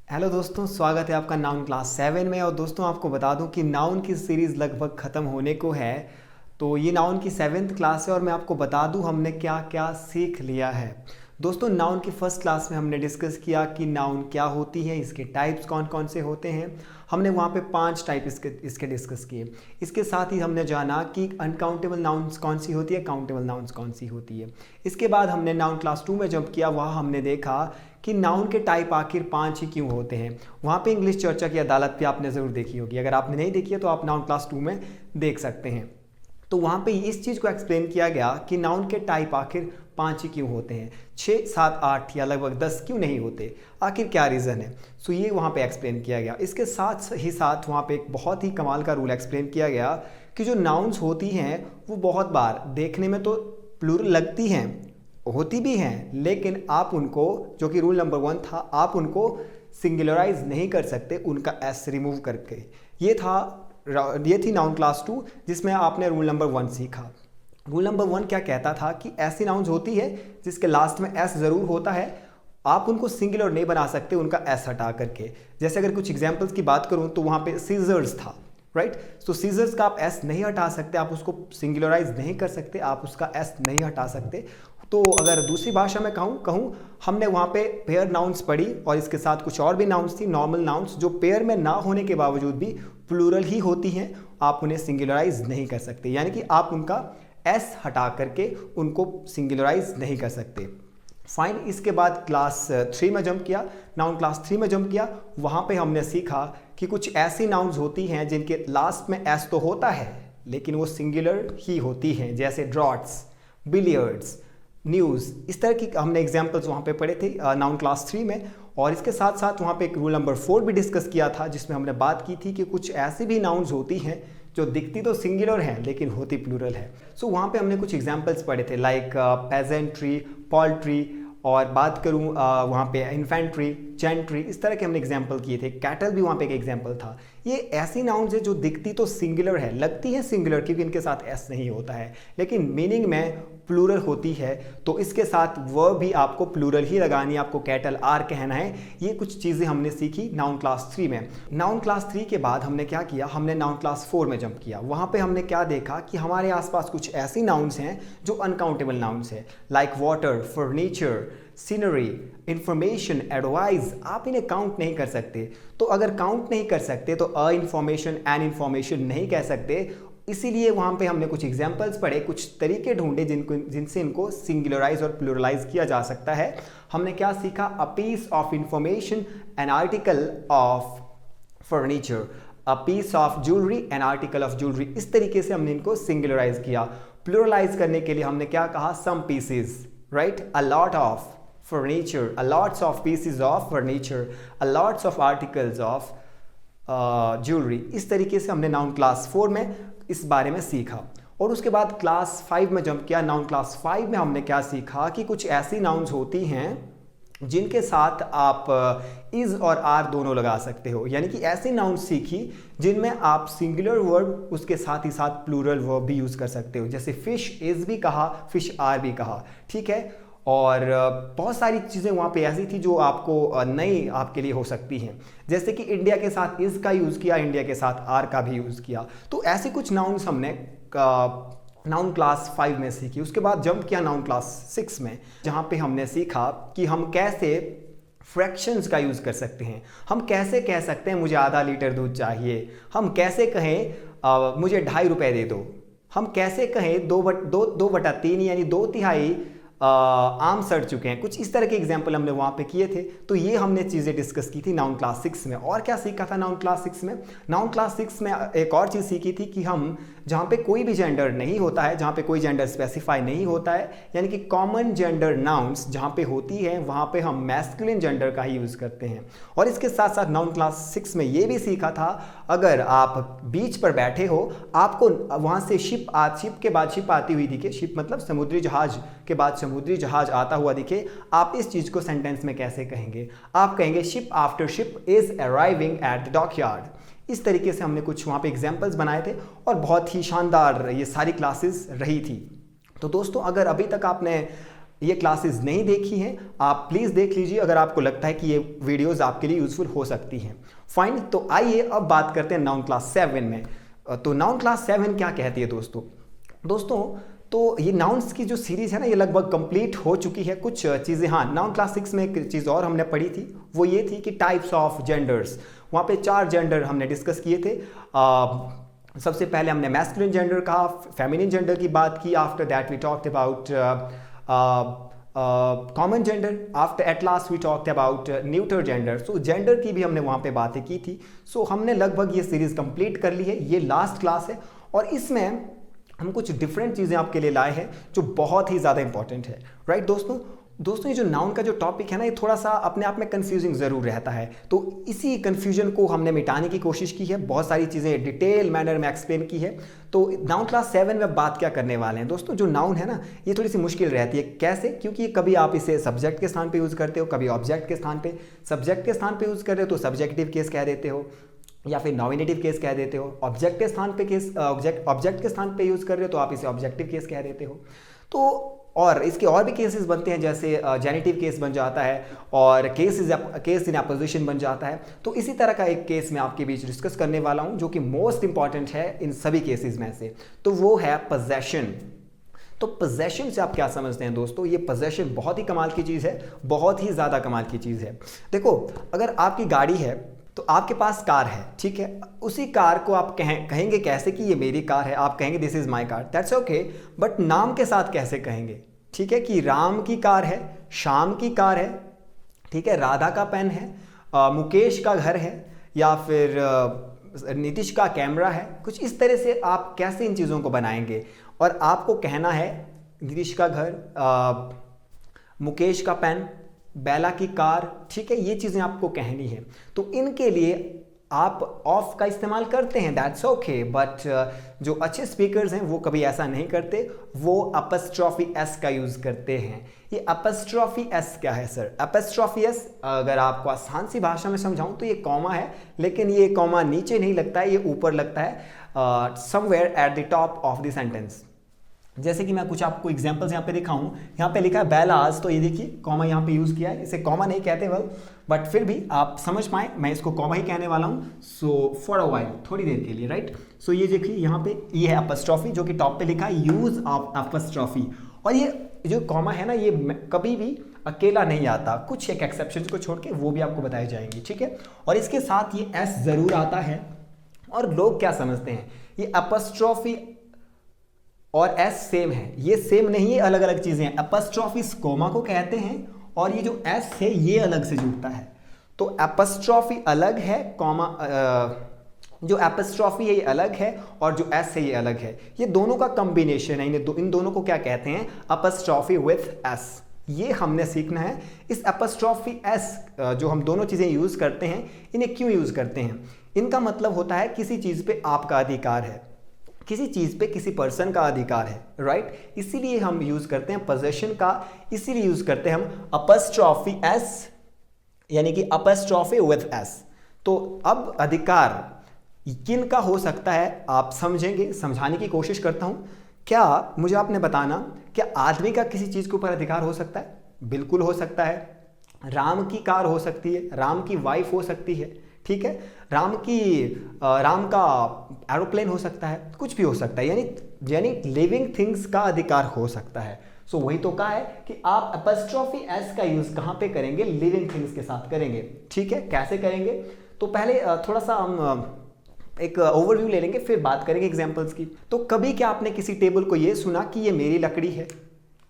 Hello दोस्तों, स्वागत है आपका नाउन क्लास 7 में। और दोस्तों आपको बता दूं कि नाउन की सीरीज़ लगभग ख़त्म होने को है। तो ये नाउन की 7th क्लास है और मैं आपको बता दूं हमने क्या क्या सीख लिया है। दोस्तों नाउन की फर्स्ट क्लास में हमने डिस्कस किया कि नाउन क्या होती है, इसके टाइप्स कौन कौन से होते हैं। हमने वहाँ पे 5 टाइप इसके डिस्कस किए। इसके साथ ही हमने जाना कि अनकाउंटेबल नाउन्स कौन सी होती है, काउंटेबल नाउन्स कौन सी होती है। इसके बाद हमने नाउन क्लास 2 में जंप किया। वहाँ हमने देखा कि नाउन के टाइप आखिर 5 ही क्यों होते हैं। वहाँ पे इंग्लिश चर्चा की अदालत भी आपने ज़रूर देखी होगी। अगर आपने नहीं देखी है तो आप नाउन क्लास 2 में देख सकते हैं। तो वहाँ पे इस चीज़ को एक्सप्लेन किया गया कि नाउन के टाइप आखिर 5 ही क्यों होते हैं, 6, 7, 8 या लगभग 10 क्यों नहीं होते, आखिर क्या रीज़न है। सो ये वहाँ पे एक्सप्लेन किया गया। इसके साथ ही साथ वहाँ पे एक बहुत ही कमाल का रूल एक्सप्लेन किया गया कि जो नाउन्स होती हैं वो बहुत बार देखने में तो प्लूरल लगती हैं, होती भी हैं, लेकिन आप उनको, जो कि रूल नंबर 1 था, आप उनको सिंगुलराइज नहीं कर सकते उनका एस रिमूव करके। ये थी नाउन क्लास 2 जिसमें आपने रूल नंबर 1 सीखा। रूल नंबर 1 क्या कहता था कि ऐसी नाउन्स होती है जिसके लास्ट में एस ज़रूर होता है, आप उनको सिंगुलर नहीं बना सकते उनका एस हटा करके। जैसे अगर कुछ एग्जाम्पल्स की बात करूँ तो वहाँ पे सीजर्स था, राइट। तो सीजर्स का आप एस नहीं हटा सकते, आप उसको सिंगुलराइज नहीं कर सकते, आप उसका एस नहीं हटा सकते। तो अगर दूसरी भाषा में कहूँ हमने वहाँ पे पेयर नाउन्स पढ़ी और इसके साथ कुछ और भी नाउन्स थी, नॉर्मल नाउन्स, जो पेयर में ना होने के बावजूद भी प्लूरल ही होती हैं, आप उन्हें सिंगुलराइज नहीं कर सकते, यानी कि आप उनका एस हटा करके उनको सिंगुलराइज नहीं कर सकते। फाइन। इसके बाद क्लास 3 में जंप किया, नाउन क्लास 3 में जंप किया। वहाँ पे हमने सीखा कि कुछ ऐसी नाउन्स होती हैं जिनके लास्ट में एस तो होता है लेकिन वो सिंगुलर ही होती हैं, जैसे ड्रॉट्स, बिलियर्ड्स, न्यूज़। इस तरह की हमने एग्जाम्पल्स वहाँ पे पढ़े थे नाउन क्लास 3 में। और इसके साथ साथ वहाँ पे एक रूल नंबर 4 भी डिस्कस किया था जिसमें हमने बात की थी कि कुछ ऐसी भी नाउन्स होती हैं जो दिखती तो सिंगुलर हैं लेकिन होती प्लूरल है। सो वहाँ पे हमने कुछ एग्जाम्पल्स पढ़े थे, लाइक पेजेंट्री, पोल्ट्री, और बात करूँ वहाँ पे इन्फेंट्री, जेंट्री, इस तरह के हमने एग्जाम्पल किए थे। कैटल भी वहाँ पे एक एग्जाम्पल था। ये ऐसी नाउन्स है जो दिखती तो सिंगुलर है, लगती है सिंगुलर क्योंकि इनके साथ एस नहीं होता है, लेकिन मीनिंग में प्लूरल होती है। तो इसके साथ वर्ब भी आपको प्लूरल ही लगानी है, आपको कैटल आर कहना है। ये कुछ चीज़ें हमने सीखी नाउन क्लास 3 में। नाउन क्लास 3 के बाद हमने क्या किया, हमने नाउन क्लास 4 में जंप किया। वहाँ पे हमने क्या देखा कि हमारे आसपास कुछ ऐसी नाउन्स हैं जो अनकाउंटेबल नाउन्स हैं, like water, furniture, scenery, information, advice. आप इन्हें काउंट नहीं कर सकते। तो अगर काउंट नहीं कर सकते तो अ इंफॉर्मेशन, एन इंफॉर्मेशन नहीं कह सकते। इसीलिए वहाँ पे हमने कुछ एग्जाम्पल्स पढ़े, कुछ तरीके ढूंढे जिनसे इनको सिंगुलराइज और प्लूरलाइज किया जा सकता है। हमने क्या सीखा, a piece of information, an article of furniture, a piece of jewellery, an article of jewellery. इस तरीके से हमने इनको सिंगुलराइज किया। प्लूरलाइज करने के लिए हमने क्या कहा, some pieces, right, a lot of furniture, a lots of pieces of furniture, a lots of articles of jewelry। इस तरीके से हमने नाउन क्लास 4 में इस बारे में सीखा। और उसके बाद क्लास 5 में जंप किया। नाउन क्लास 5 में हमने क्या सीखा कि कुछ ऐसी नाउन्स होती हैं जिनके साथ आप इज और आर दोनों लगा सकते हो, यानी कि ऐसी नाउन्स सीखी जिनमें आप सिंगुलर वर्ब उसके साथ ही साथ प्लूरल वर्ब भी यूज़ कर सकते हो। जैसे फिश इज भी कहा, फिश आर भी कहा, ठीक है। और बहुत सारी चीज़ें वहाँ पे ऐसी थी जो आपको नई आपके लिए हो सकती हैं, जैसे कि इंडिया के साथ इज़ का यूज़ किया, इंडिया के साथ आर का भी यूज़ किया। तो ऐसे कुछ नाउन्स हमने नाउन क्लास 5 में सीखी। उसके बाद जंप किया नाउन क्लास 6 में, जहाँ पे हमने सीखा कि हम कैसे फ्रैक्शंस का यूज़ कर सकते हैं। हम कैसे कह सकते हैं मुझे आधा लीटर दूध चाहिए, हम कैसे कहें मुझे 2.5 रुपये दे दो, हम कैसे कहें 2/3 यानी 2/3 आम सड़ चुके हैं। कुछ इस तरह के एग्जाम्पल हमने वहाँ पे किए थे। तो ये हमने चीज़ें डिस्कस की थी नाउन क्लास 6 में। और क्या सीखा था नाउन क्लास 6 में, नाउन क्लास 6 में एक और चीज़ सीखी थी कि हम जहाँ पे कोई भी जेंडर नहीं होता है, जहाँ पे कोई जेंडर स्पेसिफाई नहीं होता है, यानी कि कॉमन जेंडर नाउन्स जहाँ पे होती है वहाँ पे हम मैस्कुलिन जेंडर का ही यूज़ करते हैं। और इसके साथ साथ नाउन क्लास 6 में ये भी सीखा था, अगर आप बीच पर बैठे हो, आपको वहाँ से शिप के बाद शिप आती हुई दिखे, शिप मतलब समुद्री जहाज के बाद समुद्री जहाज आता हुआ दिखे, आप इस चीज़ को सेंटेंस में कैसे कहेंगे, आप कहेंगे ship after ship is arriving at the dockyard. इस तरीके से हमने कुछ वहाँ पे एग्जाम्पल्स बनाए थे और बहुत ही शानदार ये सारी क्लासेस रही थी। तो दोस्तों अगर अभी तक आपने ये क्लासेस नहीं देखी हैं, आप प्लीज़ देख लीजिए अगर आपको लगता है कि ये वीडियोस आपके लिए यूज़फुल हो सकती हैं। फाइन, तो आइए अब बात करते हैं नाउन क्लास 7 में। तो नाउन क्लास 7 क्या कहती है दोस्तों, तो ये नाउन्स की जो सीरीज़ है ना, ये लगभग कंप्लीट हो चुकी है। कुछ चीज़ें, हाँ, नाउन क्लास 6 में एक चीज़ और हमने पढ़ी थी, वो ये थी कि टाइप्स ऑफ जेंडर्स। वहाँ पे 4 जेंडर हमने डिस्कस किए थे। सबसे पहले हमने मैस्कुलिन जेंडर कहा, फेमिनिन जेंडर की बात की। After that we talked about common gender, after at last we talked about neuter gender. So gender की भी हमने वहाँ पे बातें की थी। सो हमने लगभग ये सीरीज़ कंप्लीट कर ली है, ये लास्ट क्लास है और इसमें हम कुछ डिफरेंट चीज़ें आपके लिए लाए हैं जो बहुत ही ज़्यादा इंपॉर्टेंट है। राइट दोस्तों, ये जो नाउन का जो टॉपिक है ना, ये थोड़ा सा अपने आप में कंफ्यूजिंग ज़रूर रहता है, तो इसी कंफ्यूजन को हमने मिटाने की कोशिश की है। बहुत सारी चीज़ें डिटेल मैनर में एक्सप्लेन की है। तो नाउन क्लास 7 में बात क्या करने वाले हैं दोस्तों, जो नाउन है ना, ये थोड़ी सी मुश्किल रहती है। कैसे? क्योंकि कभी आप इसे सब्जेक्ट के स्थान पर यूज़ करते हो, कभी ऑब्जेक्ट के स्थान पर। सब्जेक्ट के स्थान पर यूज़ कर रहे हो तो सब्जेक्टिव केस कह देते हो या फिर नॉमिनेटिव केस कह देते हो। ऑब्जेक्ट के स्थान पे ऑब्जेक्ट के स्थान पे यूज़ कर रहे हो तो आप इसे ऑब्जेक्टिव केस कह देते हो। तो और इसके और भी केसेस बनते हैं, जैसे जेनिटिव केस बन जाता है और केस इन अपोजिशन बन जाता है। तो इसी तरह का एक केस मैं आपके बीच डिस्कस करने वाला हूं जो कि मोस्ट इंपॉर्टेंट है इन सभी केसेस में से, तो वो है पोजेशन। तो पोजेशन से आप क्या समझते हैं दोस्तों? ये पोजेशन बहुत ही कमाल की चीज़ है, बहुत ही ज़्यादा कमाल की चीज़ है। देखो, अगर आपकी गाड़ी है तो आपके पास कार है, ठीक है, उसी कार को आप कहेंगे कैसे कि ये मेरी कार है? आप कहेंगे this is my car, that's okay, but नाम के साथ कैसे कहेंगे? ठीक है, कि राम की कार है, श्याम की कार है, ठीक है, राधा का पेन है, मुकेश का घर है, या फिर नीतीश का कैमरा है। कुछ इस तरह से आप कैसे इन चीज़ों को बनाएंगे? और आपको कहना है नीतीश का घर, मुकेश का पेन, बेला की कार, ठीक है, ये चीज़ें आपको कहनी है। तो इनके लिए आप ऑफ का इस्तेमाल करते हैं, दैट्स ओके, बट जो अच्छे स्पीकर्स हैं वो कभी ऐसा नहीं करते, वो अपस्ट्रॉफी एस का यूज़ करते हैं। ये अपस्ट्रॉफी एस क्या है सर? अपस्ट्रॉफी एस, अगर आपको आसान सी भाषा में समझाऊं तो ये कॉमा है, लेकिन ये कॉमा नीचे नहीं लगता है, ये ऊपर लगता है, somewhere at the top of the sentence. जैसे कि मैं कुछ आपको एग्जांपल्स यहाँ पे दिखाऊं, यहाँ पे लिखा है बेलाज, तो ये देखिए कॉमा यहाँ पे यूज़ किया है। इसे कॉमा नहीं कहते वेल, बट फिर भी आप समझ पाए मैं इसको कॉमा ही कहने वाला हूँ। सो फॉर अ वाइल, थोड़ी देर के लिए, राइट। सो ये देखिए यहाँ पे ये है अपस्ट्रॉफी, जो कि टॉप पे लिखा है यूज ऑफ अपस्ट्रॉफी। और ये जो कॉमा है ना, ये कभी भी अकेला नहीं आता, कुछ एक एक्सेप्शन को छोड़ के, वो भी आपको बताए जाएंगे, ठीक है। और इसके साथ ये एस जरूर आता है। और लोग क्या समझते हैं, ये अपस्ट्रॉफी और एस सेम है, ये सेम नहीं है, अलग अलग चीजें हैं। अपस्ट्रॉफी कोमा को कहते हैं और ये जो एस है ये अलग से जुड़ता है। तो अपस्ट्रॉफी अलग है, कॉमा जो अपस्ट्रॉफी है ये अलग है, और जो एस है ये अलग है। ये दोनों का कॉम्बिनेशन है, इन दोनों को क्या कहते हैं? Apostrophe with S. ये हमने सीखना है। इस अपस्ट्रॉफी एस जो हम दोनों चीजें यूज करते हैं, इन्हें क्यों यूज करते हैं? इनका मतलब होता है किसी चीज पे आपका अधिकार है, किसी चीज पे किसी पर्सन का अधिकार है, राइट। इसीलिए हम यूज करते हैं पोजेशन का, इसीलिए यूज करते हैं हम अपस्ट्रॉफी एस, यानी कि अपस्ट्रॉफी विथ एस। तो अब अधिकार किन का हो सकता है आप समझेंगे, समझाने की कोशिश करता हूं। क्या मुझे आपने बताना, क्या आदमी का किसी चीज के ऊपर अधिकार हो सकता है? बिल्कुल हो सकता है। राम की कार हो सकती है, राम की वाइफ हो सकती है, ठीक है, राम का एरोप्लेन हो सकता है, कुछ भी हो सकता है, यानी लिविंग थिंग्स का अधिकार हो सकता है। सो वही तो कहा है कि आप अपस्ट्रॉफी एस का यूज कहां पे करेंगे? लिविंग थिंग्स के साथ करेंगे, ठीक है। कैसे करेंगे? तो पहले थोड़ा सा हम एक ओवरव्यू ले लेंगे, फिर बात करेंगे एग्जांपल्स की। तो कभी क्या आपने किसी टेबल को ये सुना कि ये मेरी लकड़ी है?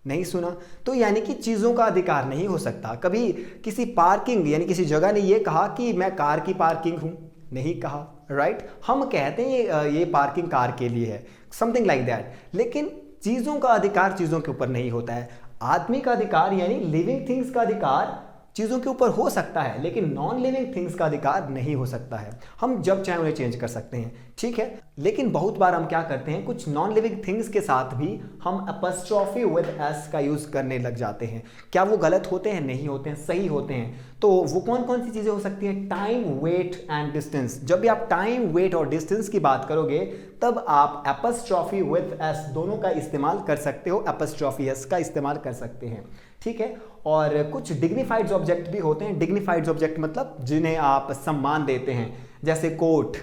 नहीं सुना। तो यानी कि चीज़ों का अधिकार नहीं हो सकता। कभी किसी पार्किंग यानी किसी जगह ने ये कहा कि मैं कार की पार्किंग हूँ? नहीं कहा, राइट। हम कहते हैं ये पार्किंग कार के लिए है, समथिंग लाइक दैट। लेकिन चीज़ों का अधिकार चीज़ों के ऊपर नहीं होता है। आदमी का अधिकार यानी लिविंग थिंग्स का अधिकार चीज़ों के ऊपर हो सकता है, लेकिन नॉन लिविंग थिंग्स का अधिकार नहीं हो सकता है। हम जब चाहे उन्हें चेंज कर सकते हैं, ठीक है। लेकिन बहुत बार हम क्या करते हैं, कुछ नॉन लिविंग थिंग्स के साथ भी हम अपस्ट्रॉफी विद एस का यूज़ करने लग जाते हैं। क्या वो गलत होते हैं? नहीं होते हैं, सही होते हैं। तो वो कौन कौन सी चीज़ें हो सकती हैं? Time, weight and distance. जब भी आप टाइम, वेट और डिस्टेंस की बात करोगे तब आप अपस्ट्रॉफी विद एस दोनों का इस्तेमाल कर सकते हो, अपस्ट्रॉफी एस का इस्तेमाल कर सकते हैं, ठीक है। और कुछ डिग्निफाइड ऑब्जेक्ट भी होते हैं। डिग्निफाइड ऑब्जेक्ट मतलब जिन्हें आप सम्मान देते हैं, जैसे कोर्ट,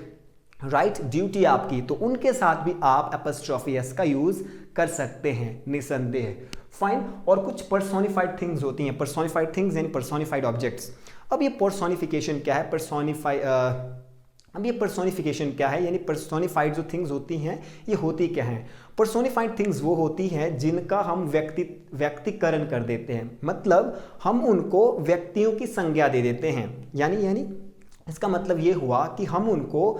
राइट, ड्यूटी आपकी, तो उनके साथ भी आप अपस्ट्रॉफी एस का यूज कर सकते हैं निसंदेह, फाइन। और कुछ पर्सोनिफाइड थिंग्स होती हैं, पर्सोनिफाइड थिंग्स यानी पर्सोनिफाइड ऑब्जेक्ट्स। अब ये पर्सोनिफिकेशन क्या है? अब ये पर्सोनिफिकेशन क्या है, यानी पर्सोनिफाइड जो थिंग्स होती हैं ये होती क्या हैं? पर्सोनिफाइड थिंग्स वो होती हैं जिनका हम व्यक्तिकरण कर देते हैं, मतलब हम उनको व्यक्तियों की संज्ञा दे देते हैं। यानी इसका मतलब ये हुआ कि हम उनको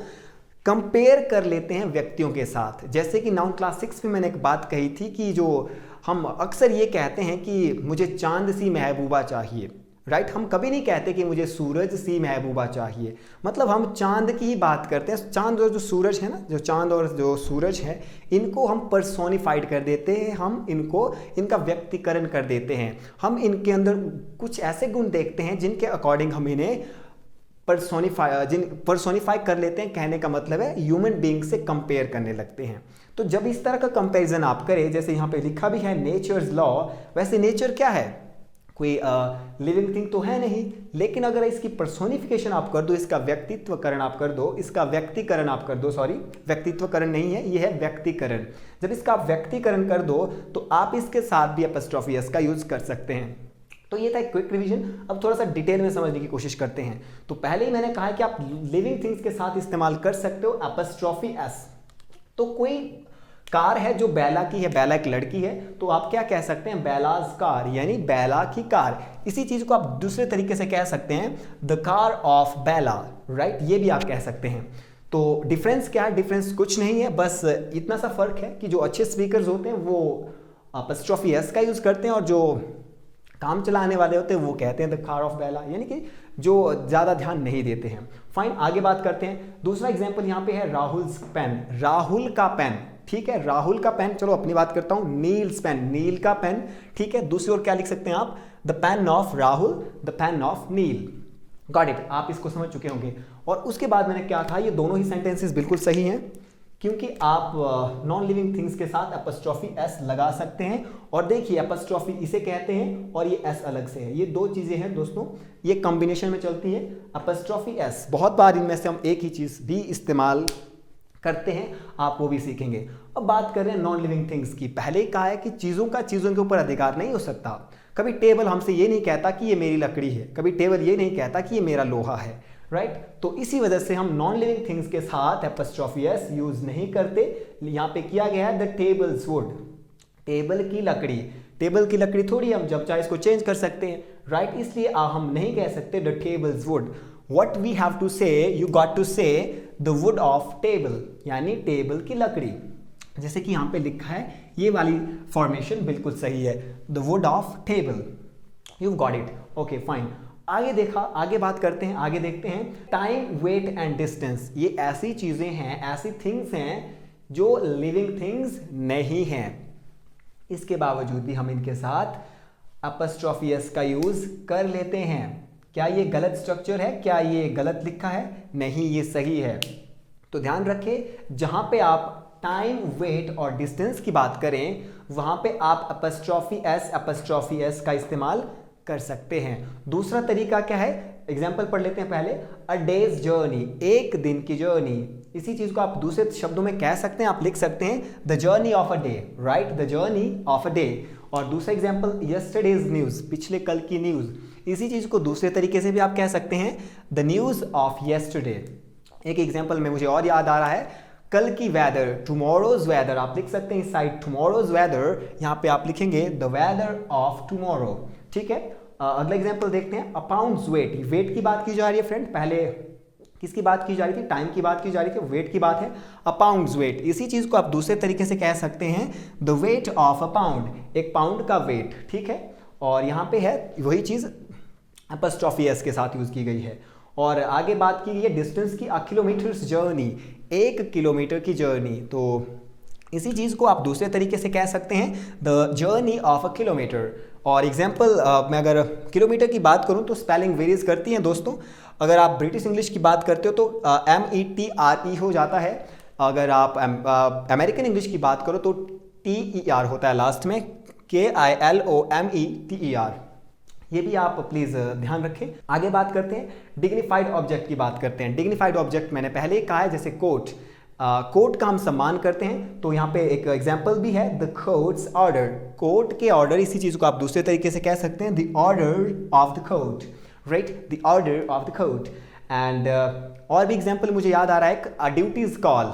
कंपेयर कर लेते हैं व्यक्तियों के साथ। जैसे कि नाउन क्लास 6 में मैंने एक बात कही थी कि जो हम अक्सर ये कहते हैं कि मुझे चांद सी महबूबा चाहिए, राइट। हम कभी नहीं कहते कि मुझे सूरज सी महबूबा चाहिए, मतलब हम चांद की ही बात करते हैं। चांद और जो सूरज है ना, जो चांद और जो सूरज है, इनको हम पर्सोनिफाइड कर देते हैं, हम इनका व्यक्तिकरण कर देते हैं। हम इनके अंदर कुछ ऐसे गुण देखते हैं जिनके अकॉर्डिंग हम इन्हें पर्सोनिफाई कर लेते हैं। कहने का मतलब है ह्यूमन बीइंग से कंपेयर करने लगते हैं। तो जब इस तरह का कंपैरिजन आप करें, जैसे यहाँ पे लिखा भी है नेचर्स लॉ, वैसे नेचर क्या है? कोई लिविंग थिंग तो है नहीं, लेकिन अगर इसकी पर्सोनिफिकेशन आप कर दो, इसका व्यक्तित्वकरण आप कर दो, इसका व्यक्तिकरण आप कर दो, सॉरी व्यक्तित्वकरण नहीं है, ये है व्यक्तिकरण। जब इसका आप व्यक्तिकरण कर दो तो आप इसके साथ भी अपस्ट्रॉफी एस का यूज कर सकते हैं। तो ये था एक क्विक रिवीजन। अब थोड़ा सा डिटेल में समझने की कोशिश करते हैं। तो पहले ही मैंने कहा है कि आप लिविंग थिंग्स के साथ इस्तेमाल कर सकते हो अपस्ट्रॉफी एस। तो कोई कार है जो बेला की है, बेला एक लड़की है, तो आप क्या कह सकते हैं? बेलाज कार, यानी बेला की कार। इसी चीज को आप दूसरे तरीके से कह सकते हैं the car of Bela, right, ये भी आप कह सकते हैं। तो डिफरेंस क्या है? डिफरेंस कुछ नहीं है, बस इतना सा फर्क है कि जो अच्छे स्पीकर्स होते हैं वो अपस्ट्रॉफी एस का यूज करते हैं, और जो काम चलाने वाले होते हैं वो कहते हैं द कार ऑफ बेला, यानी कि जो ज़्यादा ध्यान नहीं देते हैं। फाइन, आगे बात करते हैं। दूसरा एग्जांपल यहाँ पे है राहुल्स पेन, राहुल का पेन, ठीक है, राहुल का पेन। चलो अपनी बात करता हूँ, नील्स पेन, नील का पेन, ठीक है। दूसरी ओर क्या लिख सकते हैं आप? The pen of Rahul, the pen of Neel. Got it, आप इसको समझ चुके होंगे। और उसके बाद मैंने क्या कहा, ये दोनों ही सेंटेंसेस बिल्कुल सही हैं, क्योंकि आप नॉन लिविंग थिंग्स के साथ अपस्ट्रॉफी एस लगा सकते हैं। और देखिए अपस्ट्रॉफी इसे कहते हैं और ये एस अलग से है, ये दो चीजें हैं दोस्तों, ये कॉम्बिनेशन में चलती है अपस्ट्रॉफी एस। बहुत बार इनमें से हम एक ही चीज भी इस्तेमाल करते हैं, आप वो भी सीखेंगे। अब बात कर रहे हैं नॉन लिविंग थिंग्स की। पहले ही कहा है कि चीजों के ऊपर अधिकार नहीं हो सकता। कभी टेबल हमसे ये नहीं कहता कि ये मेरी लकड़ी है, कभी टेबल ये नहीं कहता कि ये मेरा लोहा है, राइट। तो इसी वजह से हम नॉन लिविंग थिंग्स के साथ अपस्ट्रॉफी एस यूज नहीं करते। यहाँ पे किया गया है द टेबल्स वुड, टेबल की लकड़ी। टेबल की लकड़ी थोड़ी हम जब चाहे इसको चेंज कर सकते हैं, राइट। इसलिए हम नहीं कह सकते the tables wood. What we have to say, you got to say the wood of table, यानी टेबल की लकड़ी। जैसे कि यहाँ पे लिखा है, ये वाली फॉर्मेशन बिल्कुल सही है, the wood of table, you got it, okay fine. आगे बात करते हैं, आगे देखते हैं टाइम, वेट एंड डिस्टेंस। ये ऐसी चीजें हैं, ऐसी थिंग्स हैं जो लिविंग थिंग्स नहीं हैं, इसके बावजूद भी हम इनके साथ अपस्ट्रॉफी एस का यूज कर लेते हैं। क्या ये गलत स्ट्रक्चर है? क्या ये गलत लिखा है? नहीं, ये सही है। तो ध्यान रखें, जहां पे आप टाइम, वेट और डिस्टेंस की बात करें वहां पे आप अपस्ट्रॉफी एस का इस्तेमाल कर सकते हैं। दूसरा तरीका क्या है? एग्जाम्पल पढ़ लेते हैं पहले। अ डेज जर्नी, एक दिन की जर्नी। इसी चीज को आप दूसरे शब्दों में कह सकते हैं, आप लिख सकते हैं the journey of a day, right, the journey of a day. और दूसरा एग्जाम्पल यस्टरडेज न्यूज, पिछले कल की न्यूज। इसी चीज को दूसरे तरीके से भी आप कह सकते हैं द न्यूज ऑफ यस्टरडे। एक एग्जाम्पल में मुझे और याद आ रहा है, कल की वेदर, टुमारोज वेदर। आप लिख सकते हैं साइड टुमारोज वेदर, यहाँ पे आप लिखेंगे द वेदर ऑफ टुमारो, ठीक है। अगला एग्जांपल देखते हैं, अ पाउंड्स वेट। वेट की बात की जा रही है फ्रेंड, पहले किसकी बात की जा रही थी? टाइम की बात की जा रही थी, वेट की बात है, अ पाउंड्स वेट। इसी चीज को आप दूसरे तरीके से कह सकते हैं the weight of a pound, एक पाउंड का वेट, ठीक है। और यहाँ पे है वही चीज अपस्ट्रॉफी एस के साथ यूज़ की गई है। और आगे बात की गई है डिस्टेंस की, अ किलोमीटर्स जर्नी, 1 किलोमीटर की जर्नी। तो इसी चीज़ को आप दूसरे तरीके से कह सकते हैं the journey of a kilometre. और एग्जाम्पल मैं अगर किलोमीटर की बात करूं तो स्पेलिंग वेरीज करती हैं दोस्तों। अगर आप ब्रिटिश इंग्लिश की बात करते हो तो METRE हो जाता है। अगर आप अमेरिकन इंग्लिश की बात करो तो TER होता है लास्ट में, KILOMETER। ये भी आप प्लीज़ ध्यान रखें। आगे बात करते हैं डिग्निफाइड ऑब्जेक्ट की बात करते हैं। डिग्निफाइड ऑब्जेक्ट मैंने पहले ही कहा है, जैसे कोर्ट, कोर्ट का हम सम्मान करते हैं। तो यहाँ पे एक एग्जाम्पल भी है, द कोर्ट्स ऑर्डर, कोर्ट के ऑर्डर। इसी चीज़ को आप दूसरे तरीके से कह सकते हैं the order of the court, right, the order of the court. And और भी एग्जाम्पल मुझे याद आ रहा है, ड्यूटीज कॉल,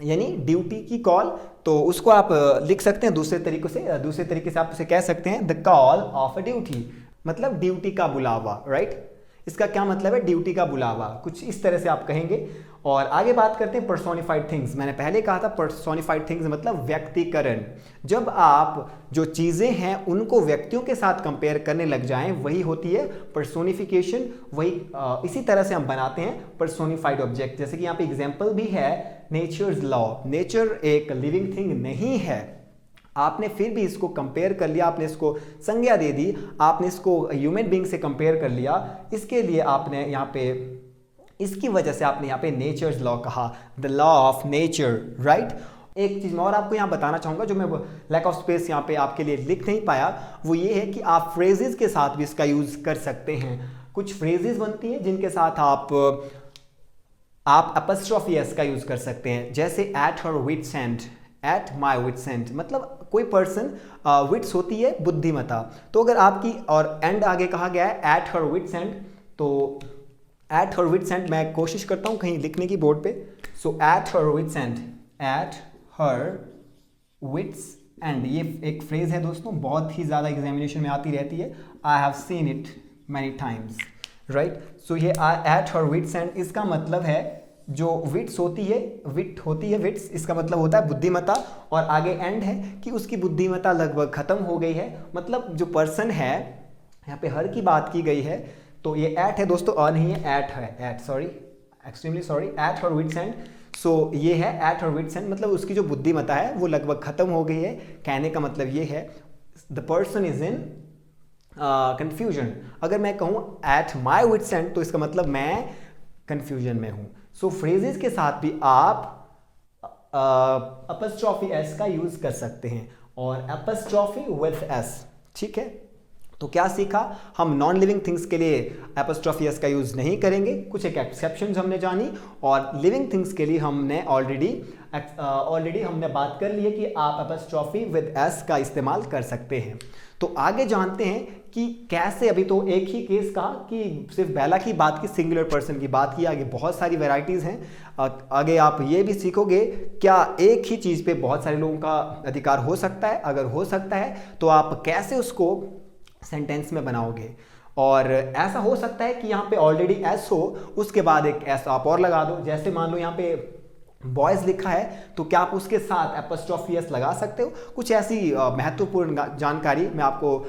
यानी ड्यूटी की कॉल। तो उसको आप लिख सकते हैं दूसरे तरीके से आप उसे कह सकते हैं the call of a duty, मतलब ड्यूटी का बुलावा, राइट। इसका क्या मतलब है, ड्यूटी का बुलावा, कुछ इस तरह से आप कहेंगे। और आगे बात करते हैं पर्सोनिफाइड थिंग्स। मैंने पहले कहा था पर्सोनिफाइड थिंग्स मतलब व्यक्तिकरण। जब आप जो चीज़ें हैं उनको व्यक्तियों के साथ कंपेयर करने लग जाएं, वही होती है पर्सोनिफिकेशन। वही इसी तरह से हम बनाते हैं पर्सोनिफाइड ऑब्जेक्ट। जैसे कि यहाँ पे एग्जाम्पल भी है नेचर्स लॉ। नेचर एक लिविंग थिंग नहीं है, आपने फिर भी इसको कंपेयर कर लिया, आपने इसको संज्ञा दे दी, आपने इसको ह्यूमन बीइंग से कंपेयर कर लिया। इसके लिए आपने यहाँ पे, इसकी वजह से आपने यहाँ पे नेचर्स लॉ कहा, the law of nature, right. एक चीज़ मैं और आपको यहाँ बताना चाहूँगा, जो मैं लैक ऑफ स्पेस यहाँ पे आपके लिए लिख नहीं पाया, वो ये है कि आप फ्रेजेस के साथ भी इसका यूज़ कर सकते हैं। कुछ फ्रेजेस बनती हैं जिनके साथ आप अपस्ट्रॉफी एस का यूज़ कर सकते हैं। जैसे at her wits end, at my wits end, मतलब कोई पर्सन, विट्स होती है बुद्धिमता। तो अगर आपकी और एंड आगे कहा गया है एट हर विट्स एंड, तो एट हर विट्स एंड मैं कोशिश करता हूँ कहीं लिखने की बोर्ड पे। So at her wits end, at her wits end, ये एक फ्रेज है दोस्तों, बहुत ही ज़्यादा एग्जामिनेशन में आती रहती है। I have seen it many times, right. So ये एट हर विट्स एंड, इसका मतलब है जो विट्स होती है, विट्स, इसका मतलब होता है बुद्धिमता। और आगे एंड है कि उसकी बुद्धिमता लगभग खत्म हो गई है, मतलब जो पर्सन है, यहाँ पे हर की बात की गई है। तो ये एट है दोस्तों, और नहीं है, एट है, at, sorry, extremely sorry, at her wits end. So ये है एट हर विट्स एंड, मतलब उसकी जो बुद्धिमता है वो लगभग खत्म हो गई है। कहने का मतलब ये है the person is in confusion. अगर मैं कहूँ एट माई विट्स एंड, तो इसका मतलब मैं कंफ्यूजन में हूँ। सो फ्रेजेस के साथ भी आप अपस्ट्रॉफी एस का यूज कर सकते हैं, और अपस्ट्रॉफी विथ एस, ठीक है। तो क्या सीखा, हम नॉन लिविंग थिंग्स के लिए अपस्ट्रॉफी एस का यूज नहीं करेंगे, कुछ एक एक्सेप्शंस हमने जानी, और लिविंग थिंग्स के लिए हमने ऑलरेडी हमने बात कर ली है कि आप अपस्ट्रॉफी विद एस का इस्तेमाल कर सकते हैं। तो आगे जानते हैं कि कैसे। अभी तो एक ही केस कहा कि सिर्फ बेला की बात की, सिंगुलर पर्सन की बात की, आगे बहुत सारी वैरायटीज़ हैं। आगे आप ये भी सीखोगे क्या एक ही चीज़ पे बहुत सारे लोगों का अधिकार हो सकता है। अगर हो सकता है तो आप कैसे उसको सेंटेंस में बनाओगे। और ऐसा हो सकता है कि यहाँ पे ऑलरेडी एस हो, उसके बाद एक एस आप और लगा दो। जैसे मान लो यहाँ पे बॉयज़ लिखा है, तो क्या आप उसके साथ एपस्ट्रॉफी एस लगा सकते हो। कुछ ऐसी महत्वपूर्ण जानकारी मैं आपको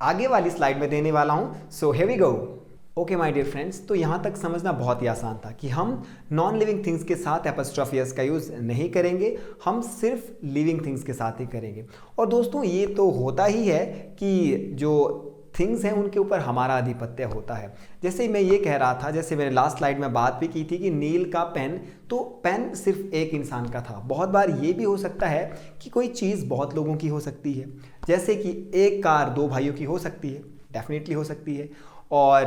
आगे वाली स्लाइड में देने वाला हूँ। So here we go. Okay my dear friends, तो यहाँ तक समझना बहुत ही आसान था कि हम नॉन लिविंग थिंग्स के साथ एपस्ट्रॉफी एस का यूज़ नहीं करेंगे, हम सिर्फ लिविंग थिंग्स के साथ ही करेंगे। और दोस्तों ये तो होता ही है कि जो थिंग्स हैं उनके ऊपर हमारा आधिपत्य होता है। जैसे मैं ये कह रहा था, जैसे मैंने लास्ट स्लाइड में बात भी की थी कि नील का पेन, तो पेन सिर्फ एक इंसान का था। बहुत बार ये भी हो सकता है कि कोई चीज़ बहुत लोगों की हो सकती है, जैसे कि एक कार दो भाइयों की हो सकती है, डेफिनेटली हो सकती है। और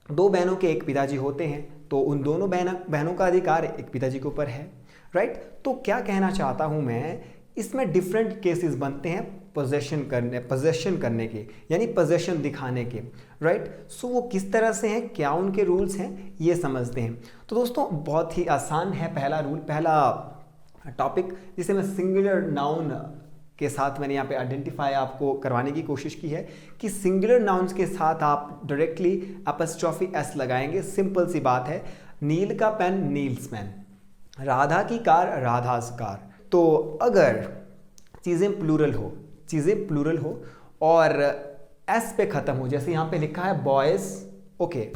दो बहनों के एक पिताजी होते हैं, तो उन दोनों बहनों का अधिकार एक पिताजी के ऊपर है, राइट। तो क्या कहना चाहता हूँ मैं, इसमें डिफरेंट केसेस बनते हैं पोजेशन करने के, यानी पोजेशन दिखाने के, राइट। सो वो किस तरह से हैं, क्या उनके रूल्स हैं, ये समझते हैं। तो दोस्तों बहुत ही आसान है पहला रूल, पहला टॉपिक, जिसे मैं सिंगुलर नाउन के साथ मैंने यहाँ पे आइडेंटिफाई आपको करवाने की कोशिश की है कि सिंगुलर नाउन्स के साथ आप डायरेक्टली अपस्ट्रॉफी एस लगाएंगे। सिंपल सी बात है, नील का पेन नील्स पेन, राधा की कार राधाज कार। तो अगर चीज़ें प्लूरल हो और एस पे खत्म हो, जैसे यहाँ पे लिखा है बॉयज, ओके,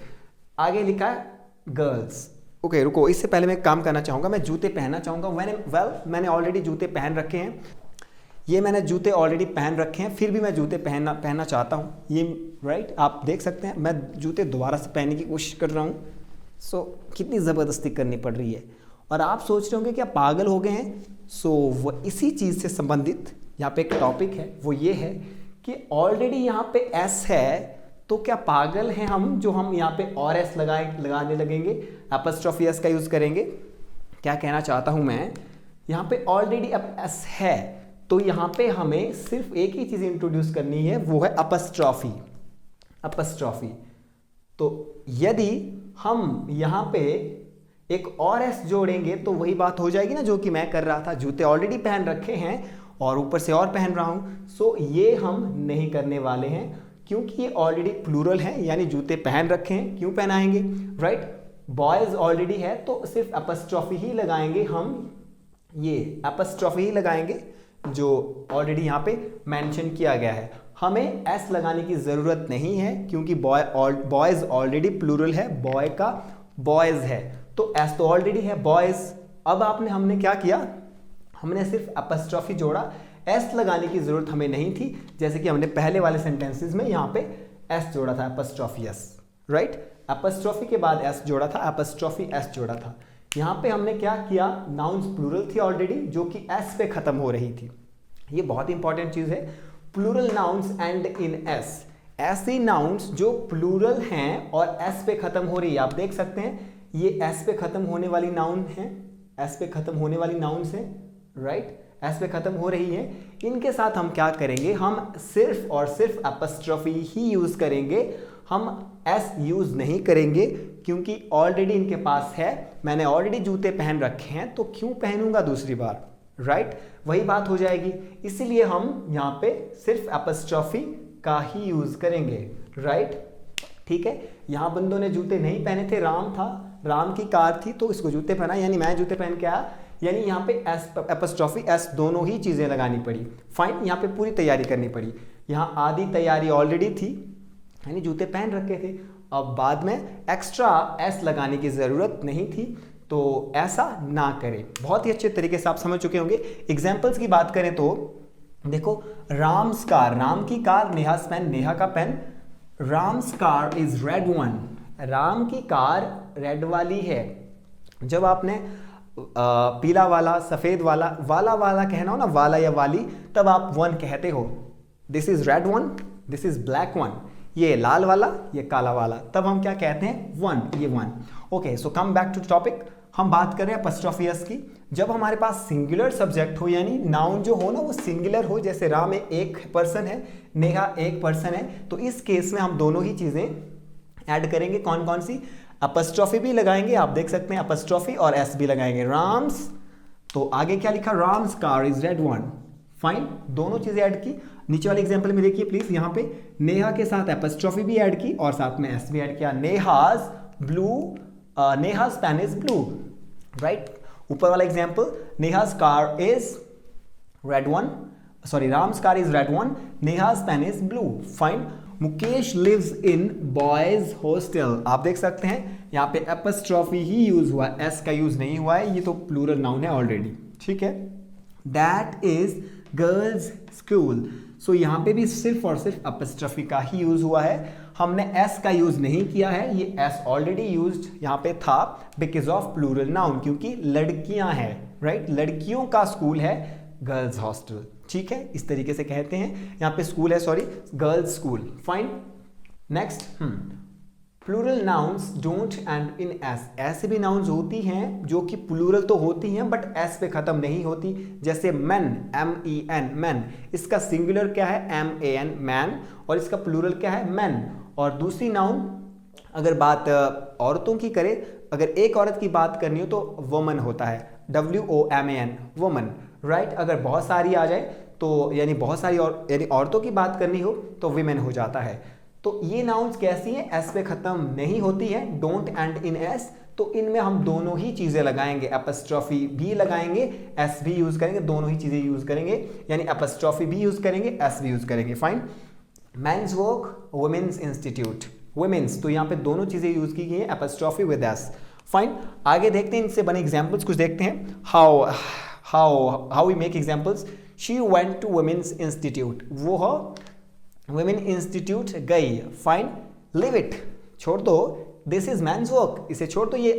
आगे लिखा है गर्ल्स। ओके रुको, इससे पहले मैं एक काम करना चाहूँगा, मैं जूते पहनना चाहूँगा। मैंने ऑलरेडी जूते पहन रखे हैं, ये मैंने जूते ऑलरेडी पहन रखे हैं, फिर भी मैं जूते पहनना चाहता हूँ, ये राइट आप देख सकते हैं मैं जूते दोबारा से पहनने की कोशिश कर रहा हूँ। सो कितनी ज़बरदस्ती करनी पड़ रही है। और आप सोच रहे होंगे क्या पागल हो गए हैं। सो वो इसी चीज़ से संबंधित यहाँ पे एक टॉपिक है, वो ये है कि ऑलरेडी यहाँ पे एस है, तो क्या पागल हैं हम जो हम यहाँ पे और एस लगाने लगेंगे, एपॉस्ट्रोफी एस का यूज़ करेंगे। क्या कहना चाहता हूँ मैं, यहाँ पे ऑलरेडी अब एस है, तो यहाँ पे हमें सिर्फ एक ही चीज़ इंट्रोड्यूस करनी है, वो है अपस्ट्रॉफी। तो यदि हम यहाँ पे एक और एस जोड़ेंगे तो वही बात हो जाएगी ना जो कि मैं कर रहा था, जूते ऑलरेडी पहन रखे हैं और ऊपर से और पहन रहा हूँ। सो ये हम नहीं करने वाले हैं क्योंकि ये ऑलरेडी प्लूरल है, यानी जूते पहन रखे हैं, क्यों पहनाएंगे, राइट। बॉयज ऑलरेडी है तो सिर्फ अपस्ट्रॉफी ही लगाएंगे हम, ये अपस्ट्रॉफी ही लगाएंगे जो ऑलरेडी यहाँ पे मेंशन किया गया है। हमें एस लगाने की ज़रूरत नहीं है क्योंकि बॉयज़ ऑलरेडी प्लूरल है, बॉय का बॉयज़ है, तो एस तो ऑलरेडी है बॉयज़। अब हमने क्या किया, हमने सिर्फ अपस्ट्रॉफी जोड़ा, एस लगाने की ज़रूरत हमें नहीं थी, जैसे कि हमने पहले वाले सेंटेंसेस में यहाँ पे एस जोड़ा था, अपस्ट्रॉफी एस, राइट। अपस्ट्रॉफी के बाद एस जोड़ा था, अपस्ट्रॉफी एस जोड़ा था। यहाँ पे हमने क्या किया, नाउन्स प्लूरल थी ऑलरेडी जो कि एस पे खत्म हो रही थी। ये बहुत इंपॉर्टेंट चीज़ है, plural nouns end in s, ऐसे नाउन्स जो प्लूरल हैं और एस पे खत्म हो रही है। आप देख सकते हैं ये एस पे खत्म होने वाली नाउन है, एस पे खत्म होने वाली नाउन्स हैं, राइट, एस पे खत्म हो रही है। इनके साथ हम क्या करेंगे, हम सिर्फ और सिर्फ अपस्ट्रॉफी ही यूज करेंगे, हम एस यूज नहीं करेंगे क्योंकि ऑलरेडी इनके पास है, मैंने ऑलरेडी जूते पहन रखे हैं तो क्यों पहनूंगा दूसरी बार, राइट, वही बात हो जाएगी। इसीलिए हम यहाँ पे सिर्फ अपस्ट्रॉफी का ही यूज करेंगे, राइट, ठीक है। यहाँ बंदों ने जूते नहीं पहने थे, राम था, राम की कार थी तो इसको जूते पहना, यानी मैं जूते पहन के आया, यानी यहाँ पे एस अपस्ट्रॉफी एस दोनों ही चीज़ें लगानी पड़ी। फाइन, यहाँ पे पूरी तैयारी करनी पड़ी, यहाँ आधी तैयारी ऑलरेडी थी, यानी जूते पहन रखे थे, अब बाद में एक्स्ट्रा एस लगाने की ज़रूरत नहीं थी, तो ऐसा ना करें। बहुत ही अच्छे तरीके से आप समझ चुके होंगे। एग्जाम्पल्स की बात करें तो देखो, राम्स कार, राम की कार, नेहास पेन, नेहा का pen, Ram's car is red one, Ram की कार रेड वाली है। जब आपने पीला वाला, सफ़ेद वाला, वाला कहना हो ना, वाला या वाली, तब आप वन कहते हो, this is red one, this is black one, ये लाल वाला, ये काला वाला, तब हम क्या कहते हैं, वन, ये one. Okay, so come back to topic, हम बात कर रहे हैं अपस्ट्रॉफी एस की। जब हमारे पास सिंगुलर सब्जेक्ट हो, यानी नाउन जो हो ना वो सिंगुलर हो, जैसे राम एक पर्सन है, नेहा एक पर्सन है, तो इस केस में हम दोनों ही चीज़ें ऐड करेंगे। कौन कौन सी, अपस्ट्रॉफी भी लगाएंगे, आप देख सकते हैं अपस्ट्रॉफी, और एस भी लगाएंगे। राम्स, तो आगे क्या लिखा, Ram's car is red one, fine, दोनों चीज़ें ऐड की। नीचे वाले एग्जाम्पल में देखिए प्लीज, यहाँ पे नेहा के साथ अपस्ट्रॉफी भी ऐड की और साथ में एस भी ऐड किया। Neha's blue, Neha's pen is blue, right. ऊपर वाला example, Neha's car is red one, sorry, Ram's car is red one, Neha's pen is blue, fine. Mukesh lives in boys hostel, आप देख सकते हैं यहाँ पे अपस्ट्रॉफी ही यूज हुआ, एस का यूज नहीं हुआ है, ये तो प्लूरल नाउन है ऑलरेडी, ठीक है। दैट इज गर्ल्स स्कूल, सो यहाँ पे भी सिर्फ और सिर्फ अपस्ट्रॉफी का ही यूज हुआ है, हमने एस का यूज नहीं किया है, ये एस ऑलरेडी यूज्ड यहाँ पे था बिकॉज ऑफ प्लूरल नाउन, क्योंकि लड़कियां हैं, राइट, लड़कियों का स्कूल है गर्ल्स हॉस्टल, ठीक है, इस तरीके से कहते हैं। यहाँ पे स्कूल है, sorry, girls school, fine. Next, plural nouns don't end in s, ऐसे भी नाउन्स होती हैं जो कि प्लूरल तो होती हैं बट एस पे खत्म नहीं होती, जैसे मैन, MEN, मैन, इसका सिंगुलर क्या है, MAN, मैन, और इसका प्लूरल क्या है, मैन। और दूसरी नाउन अगर बात औरतों की करें, अगर एक औरत की बात करनी हो तो वुमन होता है, WOMAN, वुमन, राइट। अगर बहुत सारी आ जाए तो यानी बहुत सारी यानी औरतों की बात करनी हो तो विमेन हो जाता है। तो ये नाउन्स कैसी हैं, एस पे खत्म नहीं होती है, डोंट एंड इन एस, तो इनमें हम दोनों ही चीजें लगाएंगे, अपस्ट्रॉफी भी लगाएंगे, एस भी यूज करेंगे, दोनों ही चीजें यूज करेंगे, यानी अपस्ट्रॉफी भी यूज करेंगे, एस भी यूज करेंगे, fine. Men's work, women's institute. Women's, तो यहाँ पे दोनों चीजें यूज की गई है एपोस्ट्रोफी विद एस। फाइन, आगे देखते हैं, इनसे बने एग्जाम्पल्स कुछ देखते हैं। How we make examples. She went to women's institute, वो वुमेन इंस्टीट्यूट गई। फाइन, लिव इट, छोड़ दो, दिस इज मैंस वर्क, इसे छोड़ दो, ये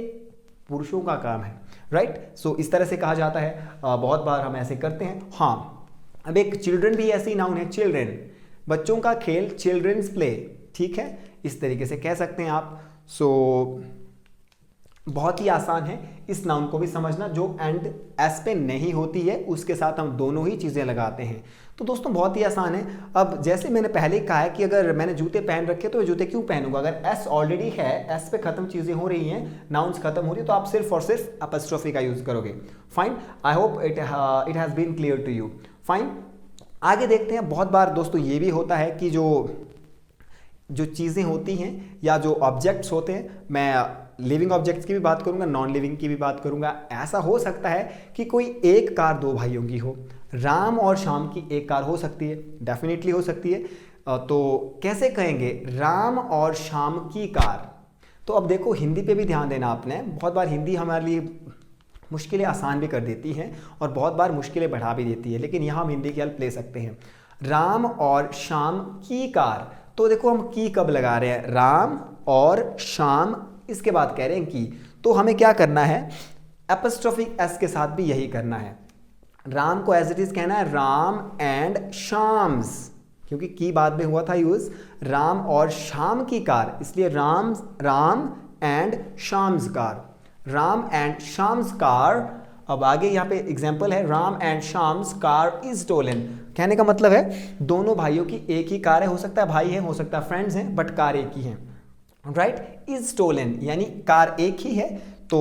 पुरुषों का काम है, राइट। सो इस तरह से कहा जाता है, बहुत बार हम ऐसे करते हैं। हाँ, अब एक चिल्ड्रन भी ऐसी नाउन है, चिल्ड्रन, बच्चों का खेल, चिल्ड्रंस प्ले, ठीक है, इस तरीके से कह सकते हैं आप। सो बहुत ही आसान है इस नाउन को भी समझना, जो एंड एस पे नहीं होती है उसके साथ हम दोनों ही चीजें लगाते हैं। तो दोस्तों बहुत ही आसान है। अब जैसे मैंने पहले कहा है कि अगर मैंने जूते पहन रखे तो जूते क्यों पहनूंगा, अगर एस ऑलरेडी है, एस पे खत्म चीजें हो रही हैं, नाउन्स खत्म हो रही है, तो आप सिर्फ और सिर्फ एपोस्ट्रोफी का यूज करोगे। Fine, I hope it has been clear to you. Fine, आगे देखते हैं। बहुत बार दोस्तों ये भी होता है कि जो चीज़ें होती हैं या जो ऑब्जेक्ट्स होते हैं, मैं लिविंग ऑब्जेक्ट्स की भी बात करूंगा, नॉन लिविंग की भी बात करूंगा। ऐसा हो सकता है कि कोई एक कार दो भाइयों की हो, राम और श्याम की एक कार हो सकती है, डेफिनेटली हो सकती है। तो कैसे कहेंगे राम और श्याम की कार। तो अब देखो हिंदी पे भी ध्यान देना आपने, बहुत बार हिंदी हमारे लिए मुश्किलें आसान भी कर देती हैं और बहुत बार मुश्किलें बढ़ा भी देती है, लेकिन यहाँ हम हिंदी की हेल्प ले सकते हैं। राम और श्याम की कार, तो देखो हम की कब लगा रहे हैं, राम और श्याम, इसके बाद कह रहे हैं की, तो हमें क्या करना है, एपोस्ट्रोफी एस के साथ भी यही करना है। राम को एज इट इज कहना है राम एंड शाम्स, क्योंकि की बाद में हुआ था यूज, राम और श्याम की कार, इसलिए Ram and Shyam's car, Ram and Shyam's car. अब आगे यहाँ पे एग्जाम्पल है, Ram and Shyam's car is stolen, कहने का मतलब है दोनों भाइयों की एक ही कार है, हो सकता है भाई है, हो सकता है फ्रेंड्स हैं, बट कार एक ही है, राइट। इज स्टोलन यानी कार एक ही है। तो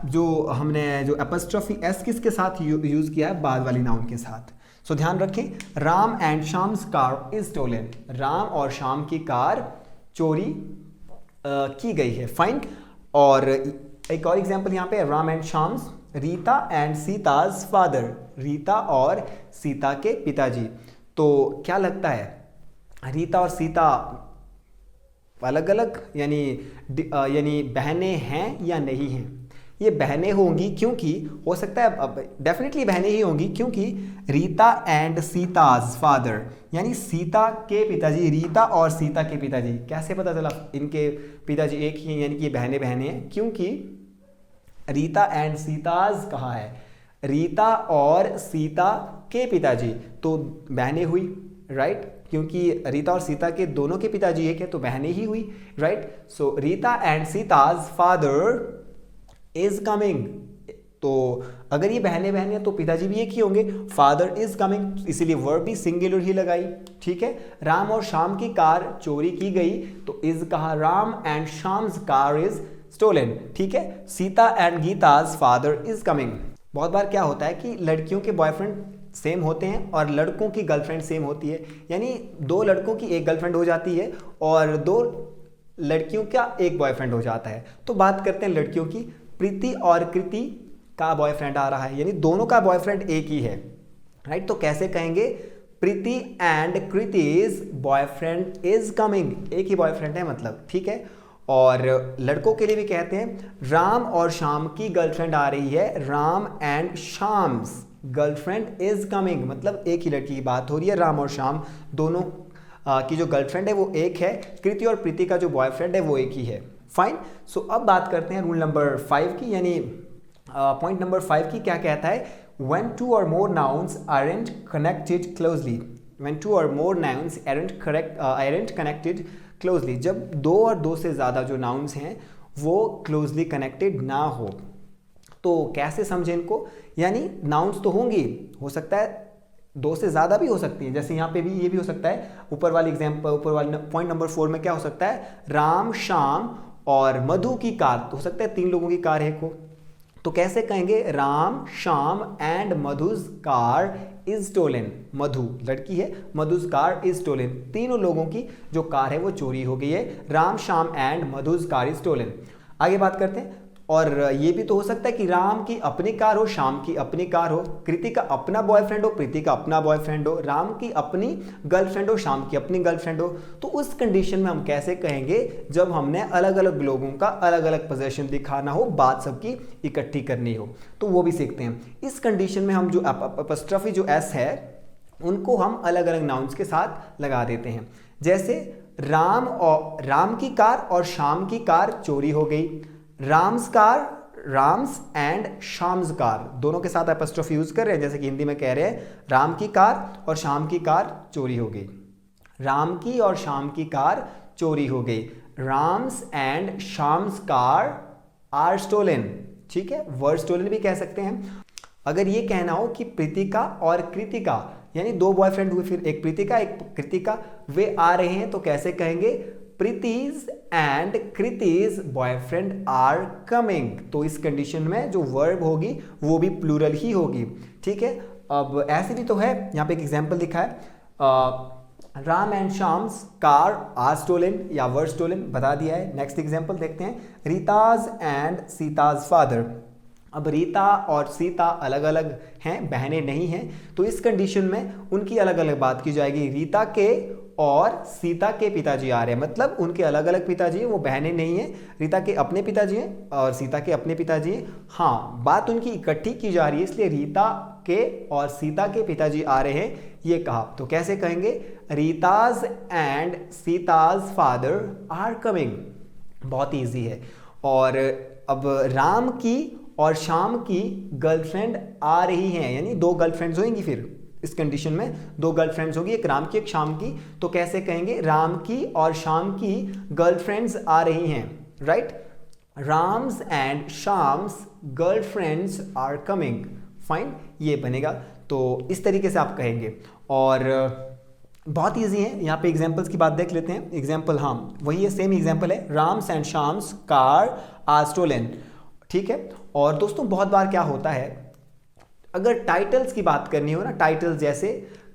जो हमने जो एपोस्ट्रोफी एस किसके साथ यूज किया है, बाद वाली नाउन के साथ। सो ध्यान रखें, Ram and Shyam's car is stolen, Ram और श्याम की कार चोरी की गई है। फाइन, और एक और एग्जांपल यहाँ पे, Ram and Shyam's, Rita and Sita's father, Rita और सीता के पिताजी। तो क्या लगता है, रीता और सीता अलग अलग यानी बहनें हैं या नहीं हैं? ये बहनें होंगी, क्योंकि हो सकता है डेफिनेटली बहनें ही होंगी, क्योंकि रीता एंड सीताज फादर यानी सीता के पिताजी, रीता और सीता के पिताजी, कैसे पता चला इनके पिताजी एक ही हैं, यानी कि ये बहनें हैं, क्योंकि रीता एंड सीताज कहा है, रीता और सीता के पिताजी, तो बहनें हुई, राइट, क्योंकि रीता और सीता के दोनों के पिताजी एक है, तो बहनें ही हुई, right. So Rita and Sita's father is coming, तो अगर ये बहनें हैं तो पिताजी भी एक ही होंगे, फादर इज कमिंग, इसीलिए वर्ब भी सिंगुलर ही लगाई, ठीक है। राम और श्याम की कार चोरी की गई, तो इज कहा, Ram and Shyam's car is stolen, ठीक है। Sita and Geeta's father is coming. बहुत बार क्या होता है कि लड़कियों के बॉयफ्रेंड सेम होते हैं और लड़कों की गर्लफ्रेंड सेम होती है, यानी दो लड़कों की एक गर्लफ्रेंड हो जाती है और दो लड़कियों का एक बॉयफ्रेंड हो जाता है। तो बात करते हैं लड़कियों की, प्रीति और कृति का बॉयफ्रेंड आ रहा है, यानी दोनों का बॉयफ्रेंड एक ही है, राइट। तो कैसे कहेंगे, प्रीति एंड कृति's बॉयफ्रेंड इज कमिंग, एक ही बॉयफ्रेंड है मतलब, ठीक है। और लड़कों के लिए भी कहते हैं, राम और श्याम की गर्लफ्रेंड आ रही है, Ram and Shyam's girlfriend is coming, मतलब एक ही लड़की की बात हो रही है, राम और श्याम दोनों की जो गर्लफ्रेंड है वो एक है, कृति और प्रीति का जो बॉयफ्रेंड है वो एक ही है। फाइन, सो अब बात करते हैं रूल नंबर 5 की, यानी पॉइंट नंबर 5 की, क्या कहता है, when two or more nouns aren't connected closely, when two or more nouns aren't connected closely, जब दो और दो से ज़्यादा जो nouns हैं वो closely connected ना हो, तो कैसे समझें इनको, यानी nouns तो होंगी, हो सकता है दो से ज़्यादा भी हो सकती है, जैसे यहाँ पे भी ये भी हो सकता है, ऊपर वाली पॉइंट नंबर 4 में क्या हो सकता है, राम श्याम और मधु की कार, तो हो सकता है 3 लोगों की कार है को, तो कैसे कहेंगे, Ram Shyam and Madhu's car is stolen, Madhu लड़की है, मधुज कार इज स्टोलन, तीनों लोगों की जो कार है वो चोरी हो गई है, Ram Shyam and Madhu's car is stolen. आगे बात करते हैं, और ये भी तो हो सकता है कि राम की अपनी कार हो, श्याम की अपनी कार हो, कृति का अपना बॉयफ्रेंड हो, प्रीति का अपना बॉयफ्रेंड हो, राम की अपनी गर्लफ्रेंड हो, श्याम की अपनी गर्लफ्रेंड हो। तो उस कंडीशन में हम कैसे कहेंगे जब हमने अलग अलग लोगों का अलग अलग पोजीशन दिखाना हो, बात सबकी इकट्ठी करनी हो, तो वो भी सीखते हैं। इस कंडीशन में हम जो अपॉस्ट्रोफी जो एस है उनको हम अलग अलग नाउन्स के साथ लगा देते हैं। जैसे राम की कार और श्याम की कार चोरी हो गई। Ram's car, Ram's and Shyam's car, दोनों के साथ एपोस्ट्रोफी यूज कर रहे हैं। जैसे कि हिंदी में कह रहे हैं राम की कार और श्याम की कार चोरी हो गई। राम की और श्याम की कार चोरी हो गई। Ram's and Shyam's car are stolen. ठीक है, वर्ड स्टोलन भी कह सकते हैं। अगर ये कहना हो कि प्रीतिका और कृतिका, यानी दो बॉयफ्रेंड हुए, फिर एक प्रीतिका एक कृतिका, वे आ रहे हैं, तो कैसे कहेंगे? Preeti's and कृतिज boyfriend are coming. तो इस कंडीशन में जो वर्ब होगी वो भी प्लूरल ही होगी। ठीक है, अब ऐसे भी तो है, यहाँ पे एक एग्जांपल लिखा है, Ram and Shyam's car are stolen या वर स्टोलन, बता दिया है। नेक्स्ट एग्जांपल देखते हैं, रीताज एंड सीताज फादर। अब रीता और सीता अलग अलग हैं, बहनें नहीं हैं, तो इस कंडीशन में उनकी अलग अलग बात की जाएगी। रीता के और सीता के पिताजी आ रहे हैं, मतलब उनके अलग अलग पिताजी हैं, वो बहनें नहीं हैं। रीता के अपने पिताजी हैं और सीता के अपने पिताजी हैं। हाँ, बात उनकी इकट्ठी की जा रही है, इसलिए रीता के और सीता के पिताजी आ रहे हैं, ये कहा। तो कैसे कहेंगे? Rita's and Sita's father are coming. बहुत ईजी है। और अब राम की और श्याम की गर्लफ्रेंड आ रही हैं, यानी दो गर्लफ्रेंड्स होंगी। फिर इस कंडीशन में दो गर्लफ्रेंड्स होगी, एक राम की एक श्याम की। तो कैसे कहेंगे? राम की और श्याम की गर्लफ्रेंड्स आ रही हैं, right? Ram's and Shyam's girlfriends are coming. Fine, ये बनेगा। तो इस तरीके से आप कहेंगे। और बहुत ईजी है, यहाँ पे एग्जाम्पल्स की बात देख लेते हैं। एग्जाम्पल, हाँ वही है, सेम एग्जाम्पल है, Ram's and Shyam's car are stolen. ठीक है। और दोस्तों बहुत बार क्या होता है, अगर टाइटल्स की बात करनी हो ना, टाइटल्स जैसे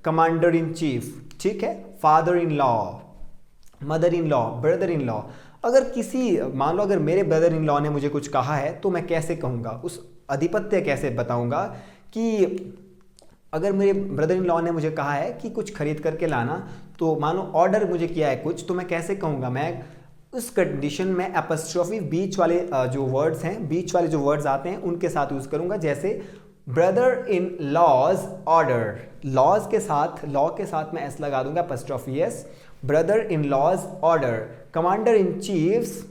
कमांडर इन चीफ, ठीक है, father in law, mother in law, brother in law. अगर किसी, मान लो अगर मेरे ब्रदर इन लॉ ने मुझे कुछ कहा है, तो मैं कैसे कहूँगा, उस आधिपत्य कैसे बताऊँगा कि अगर मेरे ब्रदर इन लॉ ने मुझे कहा है कि कुछ खरीद करके लाना, तो मानो ऑर्डर मुझे किया है कुछ, तो मैं कैसे कहूँगा? मैं उस कंडीशन में एपोस्ट्रोफी बीच वाले जो वर्ड्स हैं, बीच वाले जो वर्ड्स आते हैं उनके साथ यूज करूंगा। जैसे brother in law's order, law's के साथ, लॉ के साथ मैं एस लगा दूंगा, apostrophe s. Brother in law's order, commander in chief's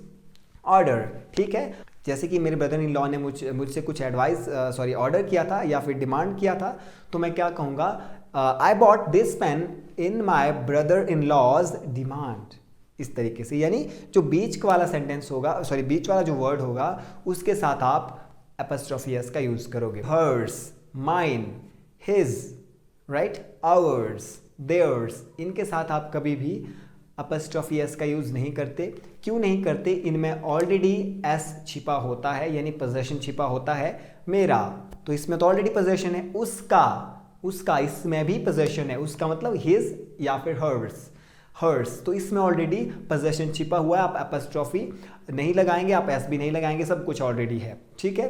order. ठीक है, जैसे कि मेरे ब्रदर इन लॉ ने मुझसे कुछ एडवाइस ऑर्डर किया था या फिर डिमांड किया था, तो मैं क्या कहूँगा? I bought this pen in my brother in law's demand. इस तरीके से, यानी जो बीच वाला सेंटेंस होगा, बीच वाला जो वर्ड होगा, उसके साथ आप एपोस्ट्रोफी एस का यूज करोगे। Hers, mine, his, right, ours, theirs, इनके साथ आप कभी भी एपोस्ट्रोफी एस का यूज नहीं करते। क्यों नहीं करते? इनमें ऑलरेडी एस छिपा होता है, यानी पोजेशन छिपा होता है। मेरा, तो इसमें तो ऑलरेडी पोजेशन है। उसका, उसका, इसमें भी पोजेशन है। उसका मतलब हिज या फिर हर्स, हर्स, तो इसमें ऑलरेडी पोजेशन छिपा हुआ है। आप एपोस्ट्रोफी नहीं लगाएंगे, आप एस भी नहीं लगाएंगे, सब कुछ ऑलरेडी है। ठीक है।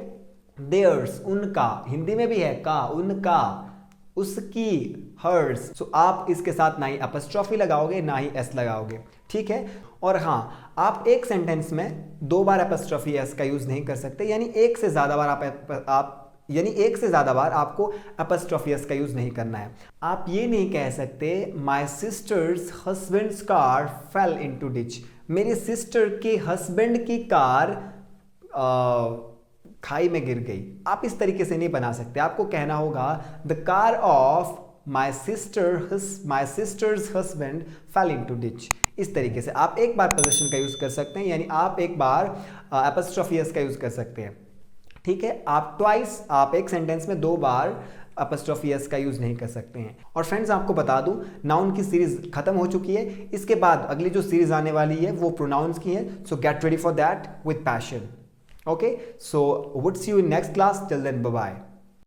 देयर्स, उनका, हिंदी में भी है का, उनका, उसकी, हर्स। सो आप इसके साथ ना ही एपोस्ट्रोफी लगाओगे ना ही एस लगाओगे। ठीक है। और हाँ, आप एक सेंटेंस में दो बार एपोस्ट्रोफी एस का यूज नहीं कर सकते, यानी एक से ज्यादा बार आपको एपोस्ट्रोफी एस का यूज नहीं करना है। आप ये नहीं कह सकते my sister's husband's car fell into ditch, मेरे सिस्टर के हस्बैंड की कार खाई में गिर गई। आप इस तरीके से नहीं बना सकते। आपको कहना होगा the car of my sisters husband fail into ditch. इस तरीके से आप एक बार पोजीशन का यूज कर सकते हैं, यानी आप एक बार एपोस्ट्रोफी एस का यूज कर सकते हैं। ठीक है। आप ट्वाइस, आप एक सेंटेंस में दो बार एपोस्ट्रोफी एस का यूज नहीं कर सकते हैं। और फ्रेंड्स आपको बता दूं, नाउन की सीरीज खत्म हो चुकी है। इसके बाद अगली जो सीरीज आने वाली है वो प्रोनाउंस की है। सो get ready for that with passion. Okay, so would see you in next class. Till then, bye bye.